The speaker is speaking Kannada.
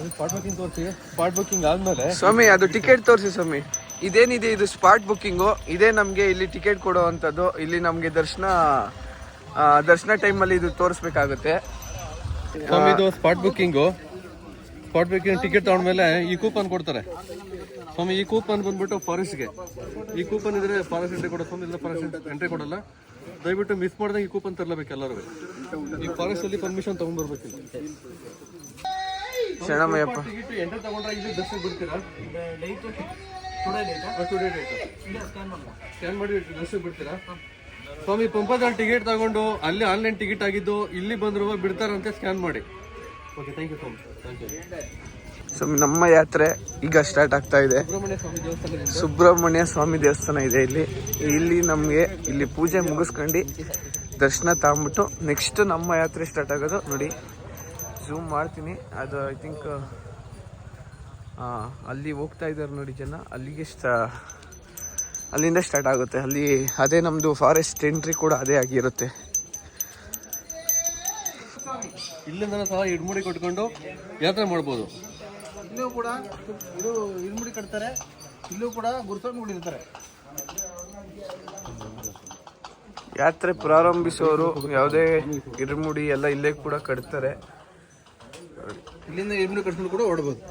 ಸ್ಪಾಟ್ ಬುಕ್ಕಿಂಗ್ ಆದ್ಮೇಲೆ ಸ್ವಾಮಿ ಅದು ಟಿಕೆಟ್ ತೋರಿಸಿ ಸ್ವಾಮಿ. ಇದೇನಿದೆ ಇದು ಸ್ಪಾಟ್ ಬುಕ್ಕಿಂಗು. ಇದೇ ನಮಗೆ ಇಲ್ಲಿ ಟಿಕೆಟ್ ಕೊಡುವಂಥದ್ದು. ಇಲ್ಲಿ ನಮಗೆ ದರ್ಶನ ಟೈಮಲ್ಲಿ ಇದು ತೋರಿಸ್ಬೇಕಾಗುತ್ತೆ ಸ್ವಾಮಿ. ಇದು ಸ್ಪಾಟ್ ಬುಕ್ಕಿಂಗ್ ಟಿಕೆಟ್ ತಗೊಂಡ್ಮೇಲೆ ಈ ಕೂಪನ್ ಕೊಡ್ತಾರೆ ಸ್ವಾಮಿ. ಈ ಕೂಪನ್ ಬಂದ್ಬಿಟ್ಟು ಫಾರೆಸ್ಟ್ಗೆ. ಈ ಕೂಪನ್ ಇದ್ರೆ ಫಾರೆಸ್ಟ್ ಎಂಟ್ರಿ ಕೊಡೋ ಸ್ವಾಮಿ, ಇಲ್ಲ ಫಾರೆಸ್ಟ್ ಎಂಟ್ರಿ ಕೊಡಲ್ಲ. ದಯವಿಟ್ಟು ಮಿಸ್ ಮಾಡ್ದಂಗೆ ಈ ಕೂಪನ್ ತರಲೇಬೇಕು ಎಲ್ಲರೂ. ಈ ಫಾರೆಸ್ಟ್ ಅಲ್ಲಿ ಪರ್ಮಿಷನ್ ತಗೊಂಡ್ಬರ್ಬೇಕಿಲ್ಲ. ಶರಣಮಯ್ಯಪ್ಪ ಟಿಕೆಟ್ ಎಂಟ್ರಿ ತಗೊಂಡ್ರೆ ಇಲ್ಲಿ ದರ್ಶನ ಬಿಡ್ತೀರಾ? ಸ್ಕ್ಯಾನ್ ಮಾಡಿ ದರ್ಶನ ಬಿಡ್ತೀರಾ ಸ್ವಾಮಿ? ಪಂಪದಲ್ಲಿ ಟಿಕೆಟ್ ತಗೊಂಡು ಅಲ್ಲಿ ಆನ್ಲೈನ್ ಟಿಕೆಟ್ ಆಗಿದ್ದು ಇಲ್ಲಿ ಬಂದ್ರು ಬಿಡ್ತಾರಂತೆ, ಸ್ಕ್ಯಾನ್ ಮಾಡಿ. ಓಕೆ, ಥ್ಯಾಂಕ್ ಯು ಸ್ವಾಮಿ. ಥ್ಯಾಂಕ್ ಯು ಸ್ವಾಮಿ. ನಮ್ಮ ಯಾತ್ರೆ ಈಗ ಸ್ಟಾರ್ಟ್ ಆಗ್ತಾ ಇದೆ. ಸುಬ್ರಹ್ಮಣ್ಯ ಸ್ವಾಮಿ ದೇವಸ್ಥಾನ ಇದೆ ಇಲ್ಲಿ ನಮಗೆ ಇಲ್ಲಿ ಪೂಜೆ ಮುಗಿಸ್ಕೊಂಡು ದರ್ಶನ ತಗೊಂಬಿಟ್ಟು ನೆಕ್ಸ್ಟ್ ನಮ್ಮ ಯಾತ್ರೆ ಸ್ಟಾರ್ಟ್ ಆಗೋದು. ನೋಡಿ, ಝೂಮ್ ಮಾಡ್ತೀನಿ. ಅದು ಐ ಥಿಂಕ್ ಅಲ್ಲಿ ಹೋಗ್ತಾ ಇದ್ದಾರೆ ನೋಡಿ ಜನ. ಅಲ್ಲಿಂದ ಸ್ಟಾರ್ಟ್ ಆಗುತ್ತೆ. ಅಲ್ಲಿ ಅದೇ ನಮ್ಮದು ಫಾರೆಸ್ಟ್ ಎಂಟ್ರಿ ಕೂಡ ಅದೇ ಆಗಿರುತ್ತೆ. ಇಲ್ಲಿಂದ ಸಹ ಇಡ್ಮುಡಿ ಕಟ್ಕೊಂಡು ಯಾತ್ರೆ ಮಾಡ್ಬೋದು. ಇಲ್ಲೂ ಕೂಡ ಇದು ಇಡ್ಮುಡಿ ಕಟ್ತಾರೆ. ಇಲ್ಲೂ ಕೂಡ ಗುರುಸ್ವಾಮಿಗಳಿರ್ತಾರೆ. ಯಾತ್ರೆ ಪ್ರಾರಂಭಿಸುವವರು ಯಾವುದೇ ಇಡ್ಮುಡಿ ಎಲ್ಲ ಇಲ್ಲೇ ಕೂಡ ಕಟ್ತಾರೆ. ಇಲ್ಲಿಂದ ಇಡ್ಮುಡಿ ಕಟ್ಕೊಂಡು ಕೂಡ ಓಡಬಹುದು.